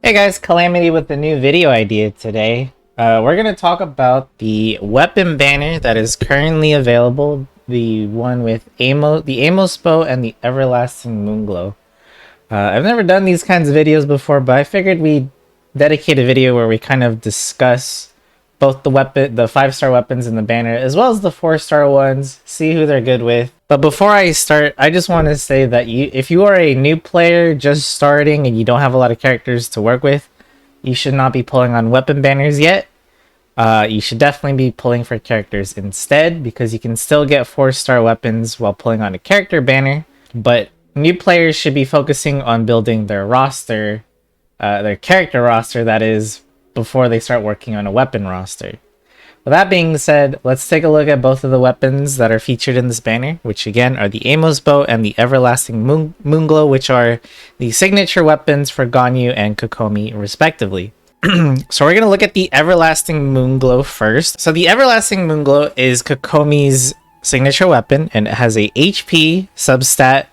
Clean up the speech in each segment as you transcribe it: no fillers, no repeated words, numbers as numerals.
Hey guys, Calamity with a new video idea today. We're going to talk about the weapon banner that is currently available, the one with the Amos Bow and the Everlasting Moonglow. I've never done these kinds of videos before, but I figured we'd dedicate a video where we kind of discuss both the 5-star weapons in the banner, as well as the 4-star ones, see who they're good with. But before I start, I just want to say that if you are a new player just starting and you don't have a lot of characters to work with, you should not be pulling on weapon banners yet. You should definitely be pulling for characters instead, because you can still get 4-star weapons while pulling on a character banner. But new players should be focusing on building their roster, their character roster, that is, before they start working on a weapon roster. With that being said, let's take a look at both of the weapons that are featured in this banner, which again are the Amos Bow and the Everlasting Moonglow, which are the signature weapons for Ganyu and Kokomi respectively. So we're going to look at the Everlasting Moonglow first. So the Everlasting Moonglow is Kokomi's signature weapon, and it has a HP substat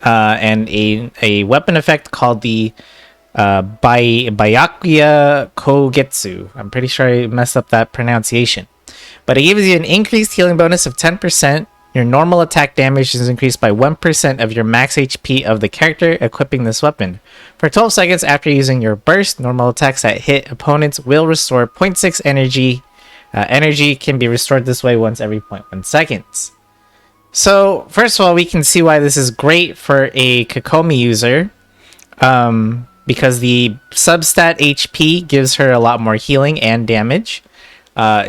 and a weapon effect called the Byakuya Kogetsu. I'm pretty sure I messed up that pronunciation. But it gives you an increased healing bonus of 10%. Your normal attack damage is increased by 1% of your max HP of the character equipping this weapon. For 12 seconds after using your burst, normal attacks that hit opponents will restore 0.6 energy. Energy can be restored this way once every 0.1 seconds. So, first of all, we can see why this is great for a Kokomi user. Because the substat HP gives her a lot more healing and damage.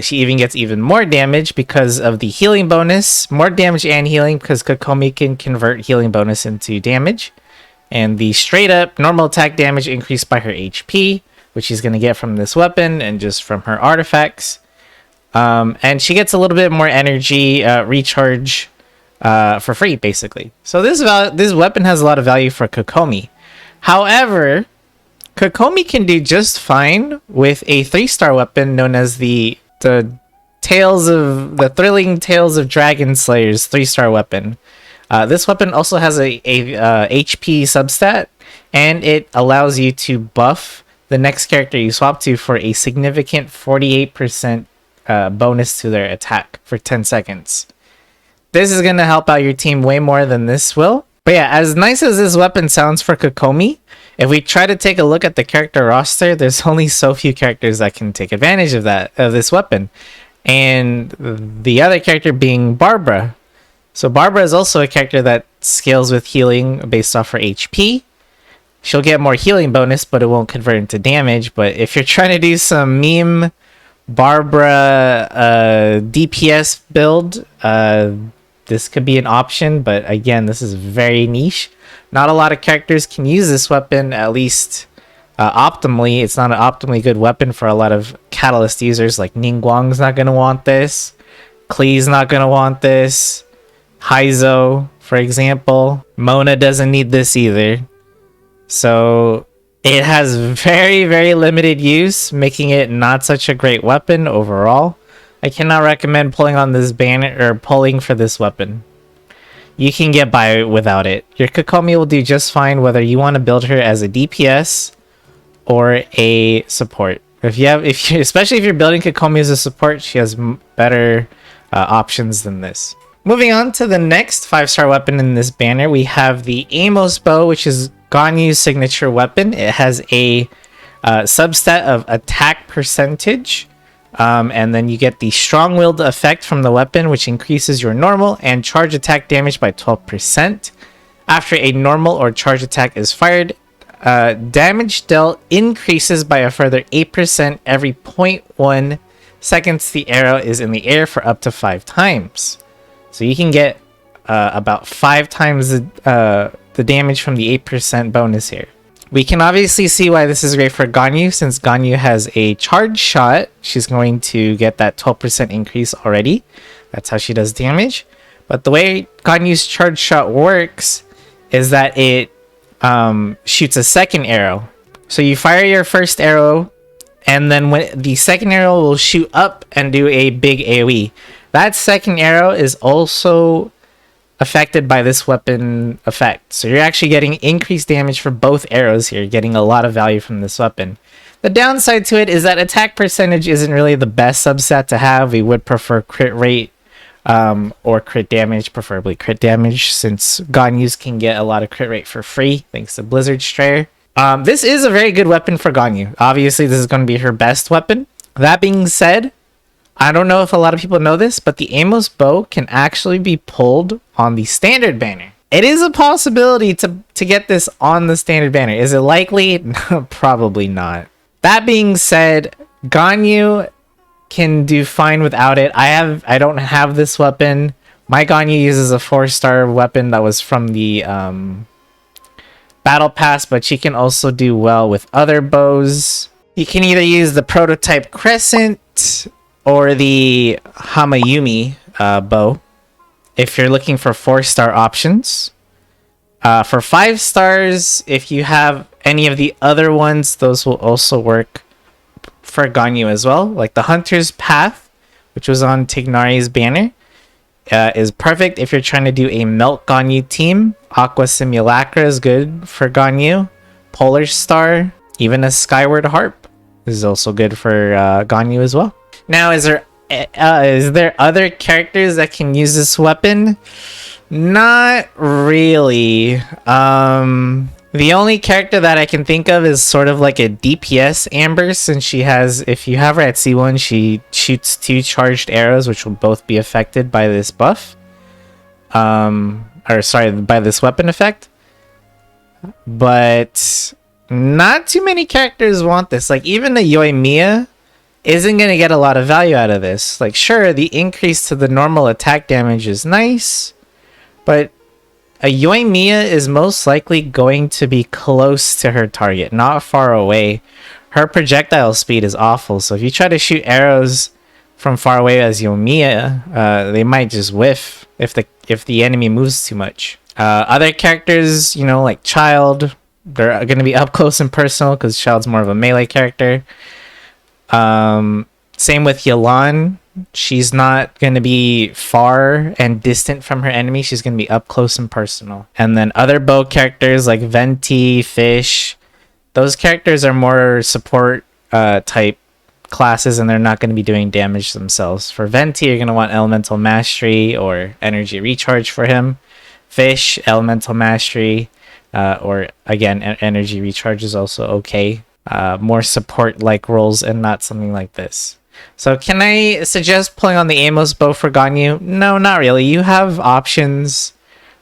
She even gets even more damage because of the healing bonus. More damage and healing because Kokomi can convert healing bonus into damage. And the straight up normal attack damage increased by her HP, which she's going to get from this weapon and just from her artifacts. And she gets a little bit more energy recharge for free, basically. So this weapon has a lot of value for Kokomi. However, Kokomi can do just fine with a 3-star weapon known as the Thrilling Tales of Dragon Slayer's 3-star weapon. This weapon also has a HP substat, and it allows you to buff the next character you swap to for a significant 48% bonus to their attack for 10 seconds. This is going to help out your team way more than this will. But yeah, as nice as this weapon sounds for Kokomi, if we try to take a look at the character roster, there's only so few characters that can take advantage of this weapon. And the other character being Barbara. So Barbara is also a character that scales with healing based off her HP. She'll get more healing bonus, but it won't convert into damage. But if you're trying to do some meme Barbara DPS build, this could be an option, but again, this is very niche. Not a lot of characters can use this weapon, at least optimally. It's not an optimally good weapon for a lot of Catalyst users, like Ningguang's not going to want this. Klee's not going to want this. Haizo, for example. Mona doesn't need this either. So it has very, very limited use, making it not such a great weapon overall. I cannot recommend pulling on this banner or pulling for this weapon. You can get by without it. Your Kokomi will do just fine whether you want to build her as a DPS or a support. Especially if you're building Kokomi as a support, she has better options than this. Moving on to the next 5-star weapon in this banner, we have the Amos Bow, which is Ganyu's signature weapon. It has a substat of attack percentage. And then you get the strong-willed effect from the weapon, which increases your normal and charge attack damage by 12%. After a normal or charge attack is fired, damage dealt increases by a further 8% every 0.1 seconds the arrow is in the air for up to 5 times. So you can get about 5 times the damage from the 8% bonus here. We can obviously see why this is great for Ganyu, since Ganyu has a charge shot. She's going to get that 12% increase already. That's how she does damage. But the way Ganyu's charge shot works is that it shoots a second arrow. So you fire your first arrow, and then when the second arrow will shoot up and do a big AoE. That second arrow is also affected by this weapon effect. So you're actually getting increased damage for both arrows here, getting a lot of value from this weapon. The downside to it is that attack percentage isn't really the best subset to have. We would prefer crit rate or crit damage, preferably crit damage, since Ganyus can get a lot of crit rate for free thanks to Blizzard Strayer. This is a very good weapon for Ganyu. Obviously, this is going to be her best weapon. That being said, I don't know if a lot of people know this, but the Amos Bow can actually be pulled on the standard banner. It is a possibility to get this on the standard banner. Is it likely? Probably not. That being said, Ganyu can do fine without it. I don't have this weapon. My Ganyu uses a 4-star weapon that was from the Battle Pass, but she can also do well with other bows. You can either use the Prototype Crescent or the Hamayumi bow if you're looking for 4-star options. For 5 stars, if you have any of the other ones, those will also work for Ganyu as well. Like the Hunter's Path, which was on Tignari's banner, is perfect if you're trying to do a Melt Ganyu team. Aqua Simulacra is good for Ganyu. Polar Star, even a Skyward Harp is also good for Ganyu as well. Now, is there other characters that can use this weapon? Not really. The only character that I can think of is sort of like a DPS Amber, since she has, if you have her at C1, she shoots 2 charged arrows, which will both be affected by this buff. Or sorry, by this weapon effect. But not too many characters want this. Like, even the Yoimiya isn't going to get a lot of value out of this. Like, sure, the increase to the normal attack damage is nice, but a Yoimiya is most likely going to be close to her target, not far away. Her projectile speed is awful, so if you try to shoot arrows from far away as Yoimiya, they might just whiff if the enemy moves too much. Other characters, you know, like Child, they're going to be up close and personal because Child's more of a melee character. Same with Yelan. She's not going to be far and distant from her enemy. She's going to be up close and personal. And then other bow characters like Venti, Fish, those characters are more support type classes, and they're not going to be doing damage themselves. For Venti, you're going to want Elemental Mastery or Energy Recharge for him. Fish, Elemental Mastery, or again, Energy Recharge is also okay. More support-like roles and not something like this. So can I suggest pulling on the Amos Bow for Ganyu? No, not really. You have options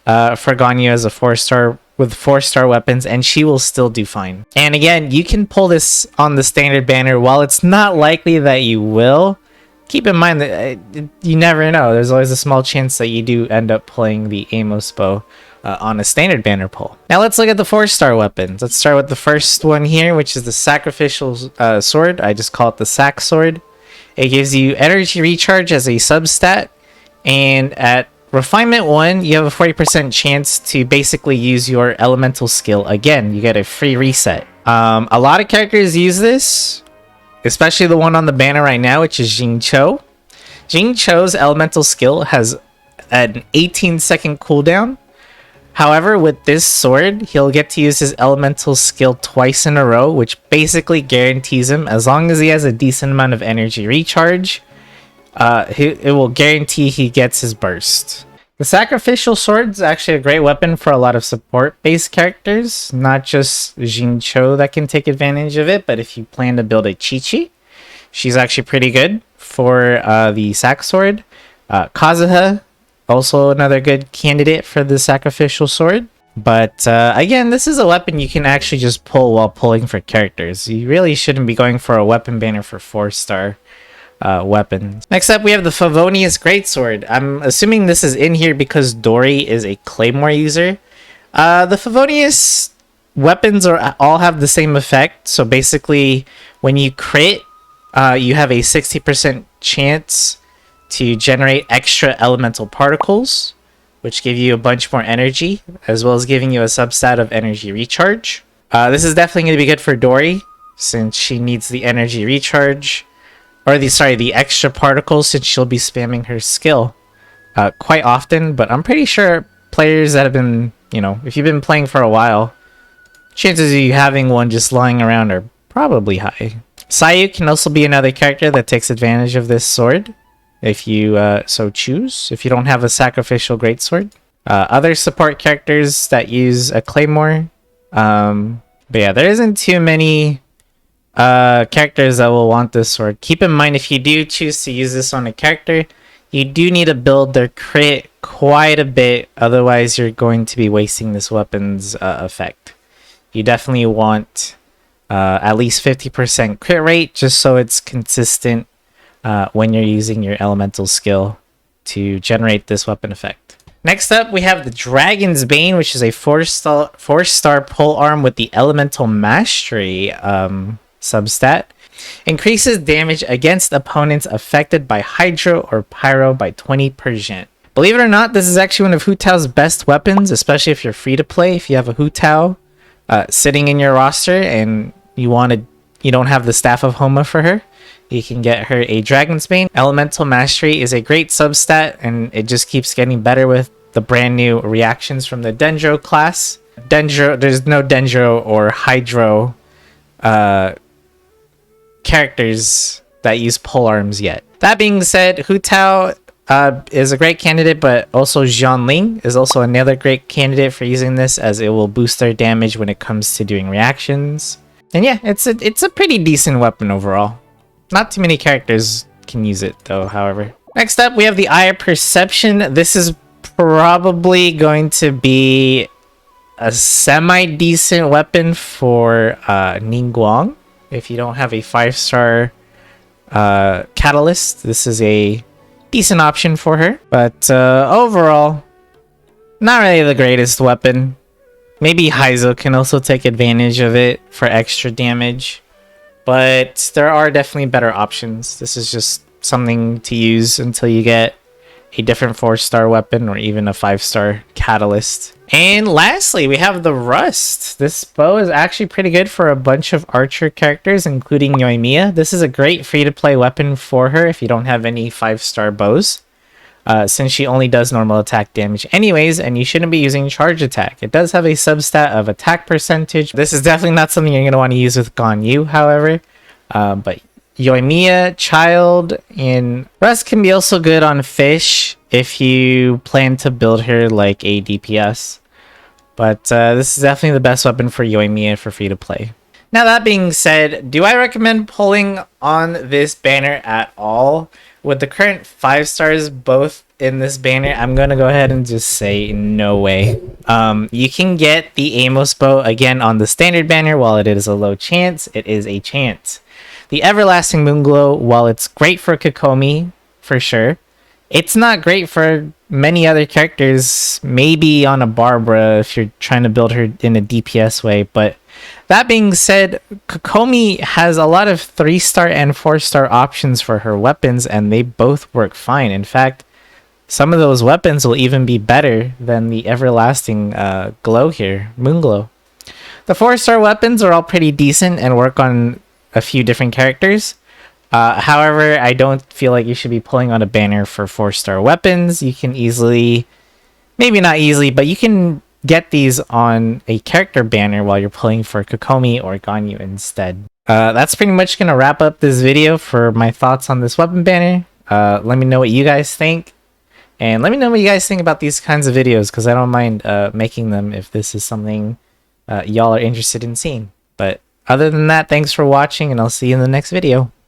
for Ganyu as a 4-star with 4-star weapons, and she will still do fine. And again, you can pull this on the standard banner. While it's not likely that you will, keep in mind that you never know. There's always a small chance that you do end up pulling the Amos Bow on a standard banner pull. Now let's look at the 4-star weapons. Let's start with the first one here, which is the Sacrificial Sword. I just call it the Sac Sword. It gives you energy recharge as a substat, and at Refinement 1, you have a 40% chance to basically use your elemental skill again. You get a free reset. A lot of characters use this, especially the one on the banner right now, which is Jing Cho. Jing Cho's elemental skill has an 18-second cooldown. However, with this sword, he'll get to use his elemental skill twice in a row, which basically guarantees him, as long as he has a decent amount of energy recharge, it will guarantee he gets his burst. The Sacrificial Sword is actually a great weapon for a lot of support-based characters, not just Jin Cho that can take advantage of it, but if you plan to build a Chi-Chi, she's actually pretty good for the Sac Sword. Kazuha, also another good candidate for the Sacrificial Sword. But again, this is a weapon you can actually just pull while pulling for characters. You really shouldn't be going for a weapon banner for 4-star weapons. Next up, we have the Favonius Greatsword. I'm assuming this is in here because Dory is a Claymore user. The Favonius weapons all have the same effect. So basically, when you crit, you have a 60% chance to generate extra elemental particles, which give you a bunch more energy, as well as giving you a substat of energy recharge. This is definitely going to be good for Dory, since she needs the energy recharge, or the extra particles, since she'll be spamming her skill quite often, but I'm pretty sure players that have been, you know, if you've been playing for a while, chances of you having one just lying around are probably high. Sayu can also be another character that takes advantage of this sword, if you so choose, if you don't have a Sacrificial Greatsword. Other support characters that use a claymore. But yeah, there isn't too many characters that will want this sword. Keep in mind, if you do choose to use this on a character, you do need to build their crit quite a bit, otherwise you're going to be wasting this weapon's effect. You definitely want at least 50% crit rate, just so it's consistent when you're using your elemental skill to generate this weapon effect. Next up, we have the Dragon's Bane, which is a 4-star pole arm with the Elemental Mastery substat. Increases damage against opponents affected by Hydro or Pyro by 20%. Believe it or not, this is actually one of Hu Tao's best weapons, especially if you're free to play. If you have a Hu Tao sitting in your roster and you don't have the Staff of Homa for her, you can get her a Dragon's Bane. Elemental Mastery is a great substat, and it just keeps getting better with the brand new reactions from the Dendro class. There's no Dendro or Hydro characters that use polearms yet. That being said, Hu Tao is a great candidate, but also Xianling is also another great candidate for using this, as it will boost their damage when it comes to doing reactions. And yeah, it's a pretty decent weapon overall. Not too many characters can use it though, however. Next up, we have the Eye of Perception. This is probably going to be a semi-decent weapon for Ningguang. If you don't have a 5-star Catalyst, this is a decent option for her. But overall, not really the greatest weapon. Maybe Heizo can also take advantage of it for extra damage. But there are definitely better options. This is just something to use until you get a different 4-star weapon or even a 5-star Catalyst. And lastly, we have the Rust. This bow is actually pretty good for a bunch of archer characters, including Yoimiya. This is a great free-to-play weapon for her if you don't have any 5-star bows, since she only does normal attack damage anyways, and you shouldn't be using charge attack. It does have a substat of attack percentage. This is definitely not something you're going to want to use with Ganyu, however. But Yoimiya, Child, and Rust can be also good on Fish if you plan to build her like a DPS. But this is definitely the best weapon for Yoimiya for free to play. Now that being said, do I recommend pulling on this banner at all? With the current 5 stars both in this banner, I'm going to go ahead and just say no way. You can get the Amos Bow again on the standard banner. While it is a low chance, it is a chance. The Everlasting Moonglow, while it's great for Kokomi, for sure, it's not great for many other characters, maybe on a Barbara if you're trying to build her in a DPS way. But that being said, Kokomi has a lot of 3-star and 4-star options for her weapons, and they both work fine. In fact, some of those weapons will even be better than the Everlasting Glow here, Moonglow. The 4-star weapons are all pretty decent and work on a few different characters. However, I don't feel like you should be pulling on a banner for 4-star weapons. You can easily, maybe not easily, but you can get these on a character banner while you're pulling for Kokomi or Ganyu instead. That's pretty much going to wrap up this video for my thoughts on this weapon banner. Let me know what you guys think. And let me know what you guys think about these kinds of videos, because I don't mind making them if this is something y'all are interested in seeing. But other than that, thanks for watching, and I'll see you in the next video.